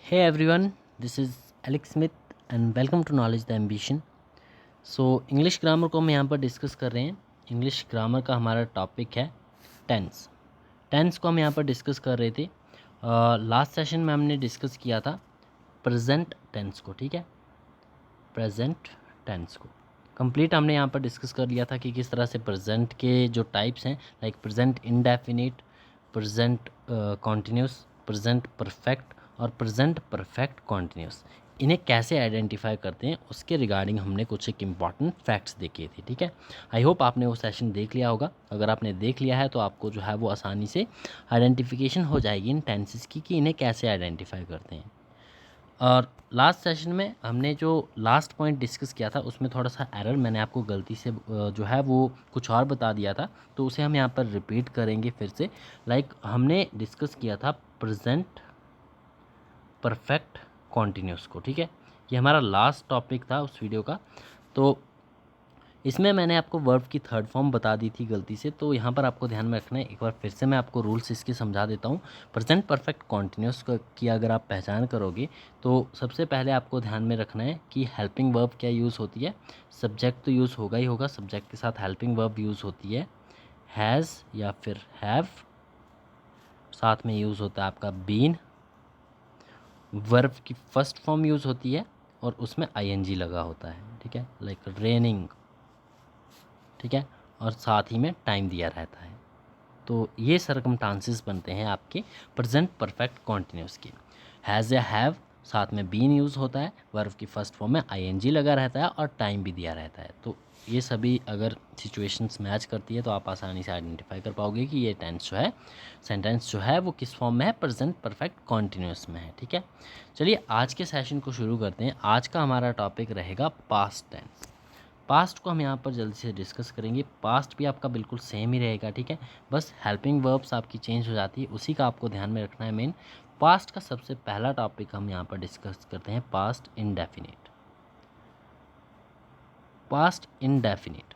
Hey everyone, this is Alex Smith and welcome to Knowledge the Ambition. English grammar को हम यहाँ पर discuss कर रहे हैं। इंग्लिश ग्रामर का हमारा टॉपिक है टेंस। टेंस को हम यहाँ पर डिस्कस कर रहे थे। लास्ट सेशन में हमने डिस्कस किया था प्रेजेंट टेंस को, ठीक है। प्रेजेंट टेंस को कंप्लीट हमने यहाँ पर डिस्कस कर लिया था कि किस तरह से प्रेजेंट के जो टाइप्स हैं, like present indefinite, present continuous, present perfect और प्रेजेंट परफेक्ट कॉन्टिन्यूस, इन्हें कैसे आइडेंटिफाई करते हैं उसके रिगार्डिंग हमने कुछ एक इम्पॉर्टेंट फैक्ट्स देखे थे, ठीक है। आई होप आपने वो सेशन देख लिया होगा। अगर आपने देख लिया है तो आपको जो है वो आसानी से आइडेंटिफिकेशन हो जाएगी इन टेंसेस की कि इन्हें कैसे आइडेंटिफाई करते हैं। और लास्ट सेशन में हमने जो लास्ट पॉइंट डिस्कस किया था उसमें थोड़ा सा एरर मैंने आपको गलती से जो है वो कुछ और बता दिया था, तो उसे हम यहाँ पर रिपीट करेंगे फिर से। लाइक हमने डिस्कस किया था प्रेजेंट परफेक्ट कॉन्टिन्यूस को, ठीक है। ये हमारा लास्ट टॉपिक था उस वीडियो का। तो इसमें मैंने आपको वर्ब की थर्ड फॉर्म बता दी थी गलती से, तो यहाँ पर आपको ध्यान में रखना है। एक बार फिर से मैं आपको रूल्स इसके समझा देता हूँ। प्रेजेंट परफेक्ट कॉन्टिन्यूस की अगर आप पहचान करोगे तो सबसे पहले आपको ध्यान में रखना है कि हेल्पिंग वर्ब क्या यूज़ होती है। सब्जेक्ट तो यूज़ होगा ही होगा, सब्जेक्ट के साथ हेल्पिंग वर्ब यूज़ होती है हैज़ या फिर हैव। साथ में यूज़ होता है आपका बीन। वर्ब की फर्स्ट फॉर्म यूज़ होती है और उसमें आईएनजी लगा होता है, ठीक है, लाइक रेनिंग, ठीक है। और साथ ही में टाइम दिया रहता है। तो ये सर्कमस्टांसेस बनते हैं आपके प्रेजेंट परफेक्ट कॉन्टिन्यूस के। हैज़ या हैव, साथ में बीन यूज़ होता है, वर्ब की फर्स्ट फॉर्म में आईएनजी लगा रहता है और टाइम भी दिया रहता है। तो ये सभी अगर सिचुएशंस मैच करती है तो आप आसानी से आइडेंटिफाई कर पाओगे कि ये टेंस जो है, सेंटेंस जो है वो किस फॉर्म में है, प्रेजेंट परफेक्ट कॉन्टिन्यूस में है, ठीक है। चलिए आज के सेशन को शुरू करते हैं। आज का हमारा टॉपिक रहेगा पास्ट टेंस। पास्ट को हम यहाँ पर जल्दी से डिस्कस करेंगे। पास्ट भी आपका बिल्कुल सेम ही रहेगा, ठीक है। बस हेल्पिंग वर्ब्स आपकी चेंज हो जाती है, उसी का आपको ध्यान में रखना है मेन। पास्ट का सबसे पहला टॉपिक हम यहाँ पर डिस्कस करते हैं, पास्ट इंडेफिनिट। पास्ट इंडेफिनिट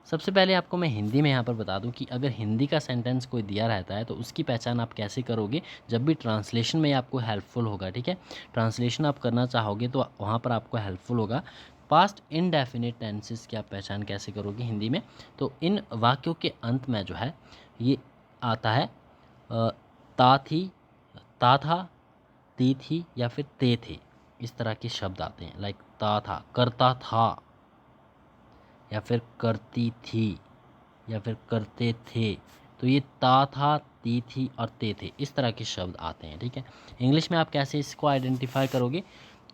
सबसे पहले आपको मैं हिंदी में यहाँ पर बता दूं कि अगर हिंदी का सेंटेंस कोई दिया रहता है तो उसकी पहचान आप कैसे करोगे, जब भी ट्रांसलेशन में आपको हेल्पफुल होगा, ठीक है। ट्रांसलेशन आप करना चाहोगे तो वहाँ पर आपको हेल्पफुल होगा। पास्ट इनडेफिनिट टेंसेस की आप पहचान कैसे करोगे हिंदी में, तो इन वाक्यों के अंत में जो है ये आता है ता थी, ता था, ती थी या फिर ते थे, इस तरह के शब्द आते हैं। लाइक ता था, करता था, या फिर करती थी, या फिर करते थे। तो ये ता था, ती थी और ते थे, इस तरह के शब्द आते हैं, ठीक है। इंग्लिश में आप कैसे इसको आइडेंटिफाई करोगे,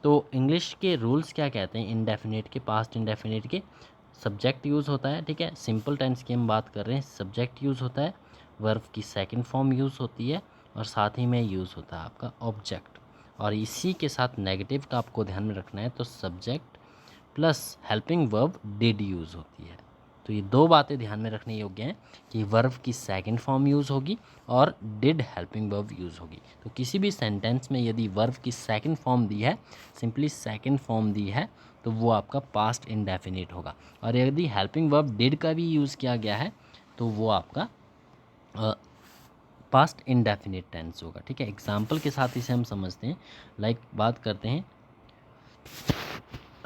तो इंग्लिश के रूल्स क्या कहते हैं इनडेफिनिट के, पास्ट इनडेफिनिट के। सब्जेक्ट यूज़ होता है, ठीक है। सिंपल टेंस की हम बात कर रहे हैं, सब्जेक्ट यूज़ होता है, वर्ब की सेकंड फॉर्म यूज़ होती है और साथ ही में यूज़ होता है आपका ऑब्जेक्ट। और इसी के साथ नेगेटिव का आपको ध्यान में रखना है, तो subject plus helping verb did use होती है। तो ये दो बातें ध्यान में रखने योग्य हैं कि वर्ब की सेकंड फॉर्म यूज़ होगी और डिड हेल्पिंग वर्ब यूज़ होगी। तो किसी भी सेंटेंस में यदि वर्ब की सेकंड फॉर्म दी है, सिंपली सेकंड फॉर्म दी है, तो वो आपका पास्ट इंडेफिनिट होगा। और यदि हेल्पिंग वर्ब डिड का भी यूज़ किया गया है तो वो आपका पास्ट इंडेफिनिट टेंस होगा, ठीक है। एग्जाम्पल के साथ इसे हम समझते हैं। लाइक बात करते हैं,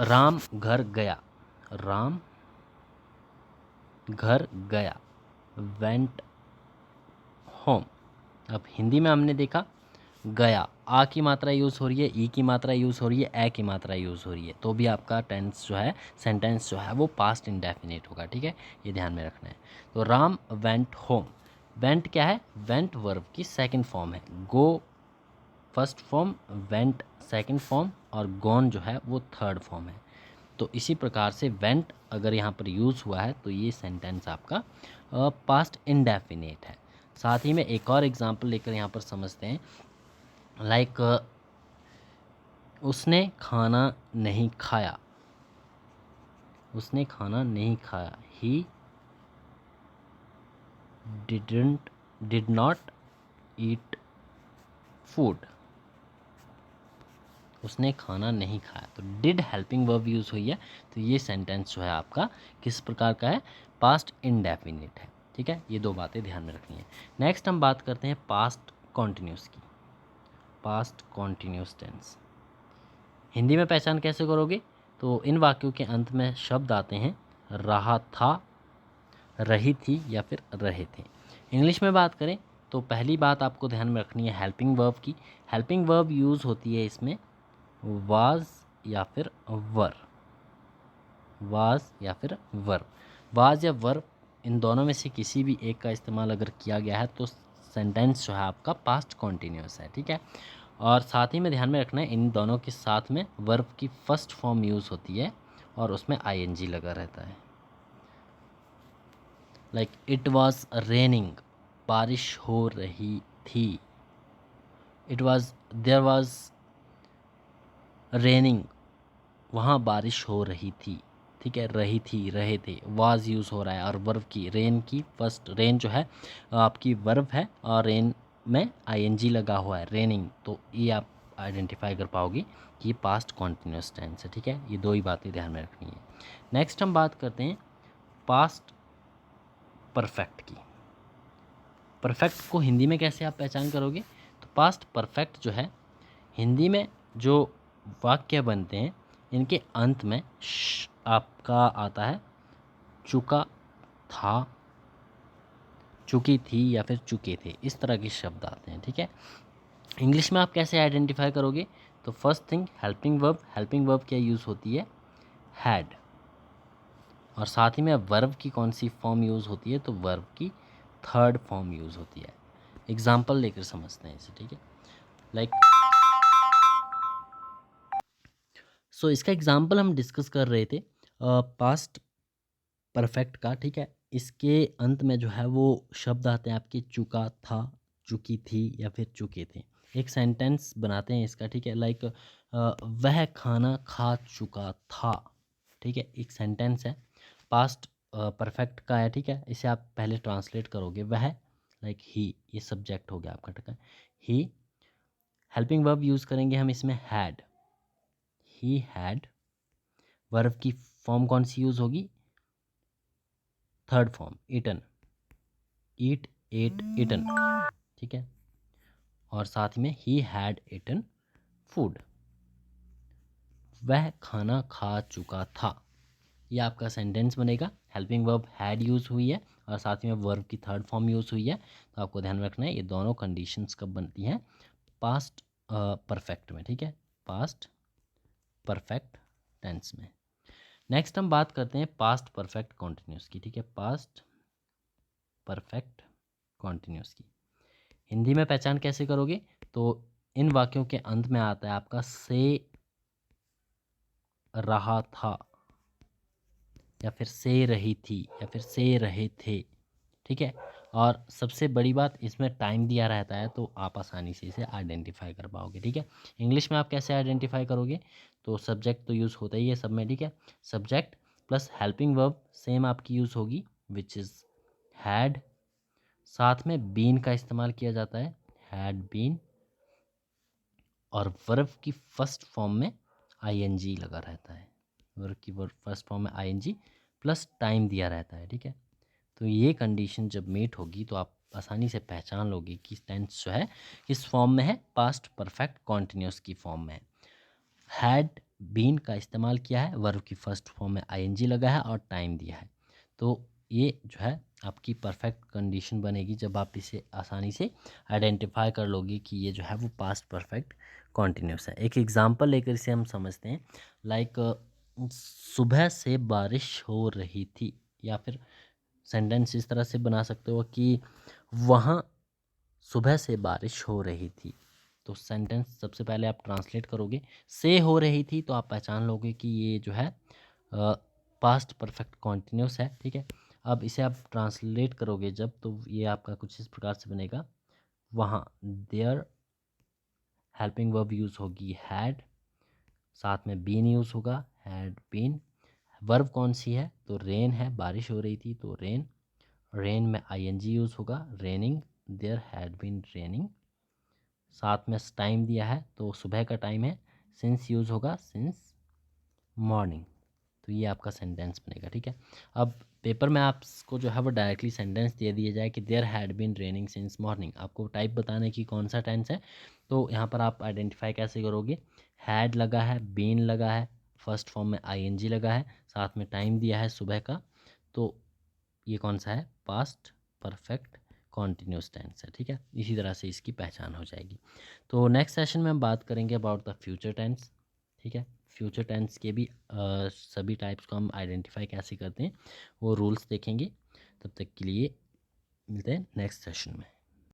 राम घर गया, राम घर गया, वेंट होम। अब हिंदी में हमने देखा गया, आ की मात्रा यूज़ हो रही है, ई की मात्रा यूज़ हो रही है, ए की मात्रा यूज़ हो रही है, तो भी आपका टेंस जो है, सेंटेंस जो है वो पास्ट इंडेफिनिट होगा, ठीक है। ये ध्यान में रखना है। तो राम वेंट होम, वेंट क्या है, वेंट वर्ब की सेकंड फॉर्म है, go first form, went second form और गॉन जो है वो थर्ड फॉर्म है। तो इसी प्रकार से वेंट अगर यहाँ पर यूज़ हुआ है तो ये सेंटेंस आपका पास्ट इंडेफिनिट है। साथ ही में एक और एग्जांपल लेकर यहाँ पर समझते हैं। लाइक उसने खाना नहीं खाया, उसने खाना नहीं खाया, he did not eat food, उसने खाना नहीं खाया। तो डिड हेल्पिंग वर्ब यूज़ हुई है, तो ये सेंटेंस जो है आपका किस प्रकार का है, पास्ट इंडेफिनिट है, ठीक है। ये दो बातें ध्यान में रखनी है। नेक्स्ट हम बात करते हैं पास्ट कॉन्टिन्यूस की। Past continuous tense. हिंदी में पहचान कैसे करोगे? तो इन वाक्यों के अंत में शब्द आते हैं रहा था, रही थी या फिर रहे थे। इंग्लिश में बात करें तो पहली बात आपको ध्यान में रखनी है हेल्पिंग वर्ब की। हेल्पिंग वर्ब यूज़ होती है इसमें वाज या फिर वर, वाज या फिर वर। वाज या वर इन दोनों में से किसी भी एक का इस्तेमाल अगर किया गया है तो सेंटेंस जो है आपका पास्ट कॉन्टिन्यूस है, ठीक है। और साथ ही में ध्यान में रखना है इन दोनों के साथ में वर्ब की फर्स्ट फॉर्म यूज़ होती है और उसमें आईएनजी लगा रहता है। लाइक इट वॉज रेनिंग, बारिश हो रही थी। देयर वॉज रेनिंग, वहाँ बारिश हो रही थी, ठीक है। रही थी, रहे थे, वाज यूज़ हो रहा है। और वर्ब की रेन की फर्स्ट, रेन जो है आपकी वर्ब है और रेन में आईएनजी लगा हुआ है, रेनिंग, तो ये आप आइडेंटिफाई कर पाओगे कि ये पास्ट कॉन्टिन्यूस टेंस है, ठीक है। ये दो ही बातें ध्यान में रखनी है। नेक्स्ट हम बात करते हैं पास्ट परफेक्ट की। परफेक्ट को हिंदी में कैसे आप पहचान करोगे? तो पास्ट परफेक्ट जो है हिंदी में जो वाक्य बनते हैं इनके अंत में आपका आता है चुका था, चुकी थी या फिर चुके थे, इस तरह के शब्द आते हैं, ठीक है। इंग्लिश में आप कैसे आइडेंटिफाई करोगे? तो first thing helping verb. Helping verb क्या यूज़ होती है? हैड। और साथ ही में वर्ब की कौन सी फॉर्म यूज़ होती है? तो वर्ब की थर्ड फॉर्म यूज़ होती है। एग्जाम्पल लेकर समझते हैं इसे, ठीक है। लाइक सो इसका एग्जाम्पल हम डिस्कस कर रहे थे पास्ट परफेक्ट का, ठीक है। इसके अंत में जो है वो शब्द आते हैं आपके चुका था, चुकी थी या फिर चुके थे। एक सेंटेंस बनाते हैं इसका, ठीक है। लाइक वह खाना खा चुका था, ठीक है। एक सेंटेंस है पास्ट परफेक्ट का है, ठीक है। इसे आप पहले ट्रांसलेट करोगे, वह लाइक ही, ये सब्जेक्ट हो गया आपका, ठीक है। ही, हेल्पिंग वर्ब यूज़ करेंगे हम इसमें हैड, ही हैड। वर्ब की फॉर्म कौन सी यूज़ होगी? थर्ड फॉर्म ईटन, ईट, एट, ईटन, ठीक है। और साथ में ही हैड ईटन फूड, वह खाना खा चुका था। यह आपका सेंटेंस बनेगा। हेल्पिंग वर्ब हैड यूज़ हुई है और साथ में वर्ब की थर्ड फॉर्म यूज़ हुई है, तो आपको ध्यान में रखना है ये दोनों कंडीशंस कब बनती हैं? पास्ट परफेक्ट में, ठीक है, पास्ट परफेक्ट टेंस में। नेक्स्ट हम बात करते हैं पास्ट परफेक्ट कॉन्टिन्यूस की, ठीक है। पास्ट परफेक्ट कॉन्टिन्यूस की हिंदी में पहचान कैसे करोगे? तो इन वाक्यों के अंत में आता है आपका से रहा था या फिर से रही थी या फिर से रहे थे, ठीक है। और सबसे बड़ी बात इसमें टाइम दिया रहता है तो आप आसानी से इसे आइडेंटिफाई कर पाओगे, ठीक है। इंग्लिश में आप कैसे आइडेंटिफाई करोगे? तो सब्जेक्ट तो यूज़ होता ही है सब में, ठीक है। Subject plus helping verb same आपकी यूज़ होगी विच इज़ हैड। साथ में बीन का इस्तेमाल किया जाता है, हैड बीन। और वर्ब की फर्स्ट फॉर्म में आईएनजी लगा रहता है, वर्ब की फर्स्ट फॉर्म में आईएनजी प्लस टाइम दिया रहता है, ठीक है। तो ये कंडीशन जब मीट होगी तो आप आसानी से पहचान लोगे कि टेंस जो है किस फॉर्म में है, पास्ट परफेक्ट कॉन्टिन्यूस की फॉर्म में है। हैड बीन का इस्तेमाल किया है, वर्ब की फर्स्ट फॉर्म में आईएनजी लगा है और टाइम दिया है, तो ये जो है आपकी परफेक्ट कंडीशन बनेगी जब आप इसे आसानी से आइडेंटिफाई कर लोगे कि ये जो है वो पास्ट परफेक्ट कॉन्टिन्यूस है। एक एग्जांपल लेकर इसे हम समझते हैं। लाइक सुबह से बारिश हो रही थी, या फिर सेंटेंस इस तरह से बना सकते हो कि वहाँ सुबह से बारिश हो रही थी। तो सेंटेंस सबसे पहले आप ट्रांसलेट करोगे, से हो रही थी तो आप पहचान लोगे कि ये जो है पास्ट परफेक्ट कॉन्टिन्यूस है, ठीक है। अब इसे आप ट्रांसलेट करोगे जब, तो ये आपका कुछ इस प्रकार से बनेगा, वहाँ देयर, हेल्पिंग वर्ब यूज़ होगी हैड, साथ में बीन यूज़ होगा, हैड बीन। वर्ब कौन सी है? तो रेन है, बारिश हो रही थी तो रेन, रेन में आईएनजी यूज़ होगा, raining, there had been raining. साथ में टाइम दिया है तो सुबह का टाइम है, सिंस यूज़ होगा, सिंस मॉर्निंग। तो ये आपका सेंटेंस बनेगा, ठीक है। अब पेपर में आपको जो है वो डायरेक्टली सेंटेंस दे दिया जाए कि there had been raining since morning, आपको टाइप बताने की कौन सा टेंस है। तो यहाँ पर आप आइडेंटिफाई कैसे करोगे, हैड लगा है, बीन लगा है, फर्स्ट फॉर्म में आईएनजी लगा है, साथ में टाइम दिया है सुबह का, तो ये कौन सा है, पास्ट परफेक्ट कॉन्टिन्यूस टेंस है। ठीक है, इसी तरह से इसकी पहचान हो जाएगी। तो नेक्स्ट सेशन में हम बात करेंगे अबाउट द फ्यूचर टेंस। ठीक है, फ्यूचर टेंस के भी सभी टाइप्स को हम आइडेंटिफाई कैसे करते हैं वो रूल्स देखेंगे। तब तक के लिए मिलते हैं नेक्स्ट सेशन में।